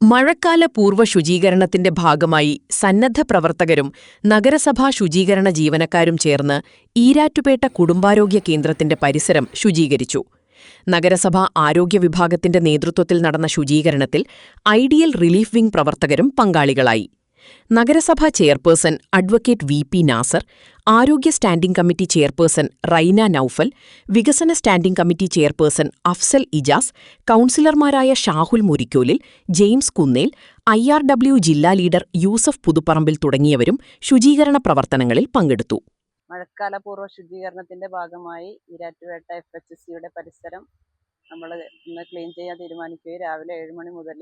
മഴക്കാല പൂർവ്വ ശുചീകരണത്തിന്റെ ഭാഗമായി സന്നദ്ധ പ്രവർത്തകരും നഗരസഭാ ശുചീകരണ ജീവനക്കാരും ചേർന്ന് ഈരാറ്റുപേട്ട കുടുംബാരോഗ്യ കേന്ദ്രത്തിന്റെ പരിസരം ശുചീകരിച്ചു. നഗരസഭാ ആരോഗ്യ വിഭാഗത്തിന്റെ നേതൃത്വത്തിൽ നടന്ന ശുചീകരണത്തിൽ ഐഡിയൽ റിലീഫ് വിംഗ് പ്രവർത്തകരും പങ്കാളികളായി. നഗരസഭാ ചെയർപേഴ്സൺ അഡ്വക്കേറ്റ് വി.പി. നാസർ, ആരോഗ്യ standing committee chairperson Raina Noufal, വികസന standing committee chairperson Afsal Ijas, കൌൺസിലർമാരായ ഷാഹുൽ മുരിക്കോലിൽ, ജെയിംസ് കുന്നേൽ, IRW ജില്ലാ ലീഡർ യൂസഫ് പുതുപ്പറമ്പിൽ തുടങ്ങിയവരും ശുചീകരണ പ്രവർത്തനങ്ങളിൽ പങ്കെടുത്തു. മഴക്കാലപൂർവ്വ ശുചീകരണത്തിന്റെ ഭാഗമായി ഈരാറ്റുപേട്ട FHC പരിസരം നമ്മൾ ഇന്ന് ക്ലീൻ ചെയ്യാൻ തീരുമാനിക്കുകയും രാവിലെ 7 മണി മുതൽ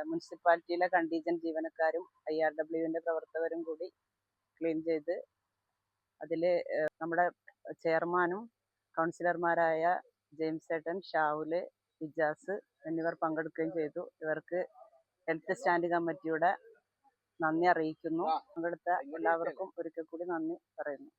മുനിസിപ്പാലിറ്റിയിലെ കണ്ടീജന്റ് ജീവനക്കാരും IRW പ്രവർത്തകരും കൂടി ക്ലീൻ ചെയ്ത് അതിൽ നമ്മുടെ ചെയർമാനും കൗൺസിലർമാരായ ജെയിംസ് ഏട്ടൻ, ഷാഹുൽ, ഇജാസ് എന്നിവർ പങ്കെടുക്കുകയും ചെയ്തു. ഇവർക്ക് ഹെൽത്ത് സ്റ്റാൻഡിംഗ് കമ്മിറ്റിയുടെ നന്ദി അറിയിക്കുന്നു. പങ്കെടുത്ത എല്ലാവർക്കും ഒരിക്കൽ കൂടി നന്ദി പറയുന്നു.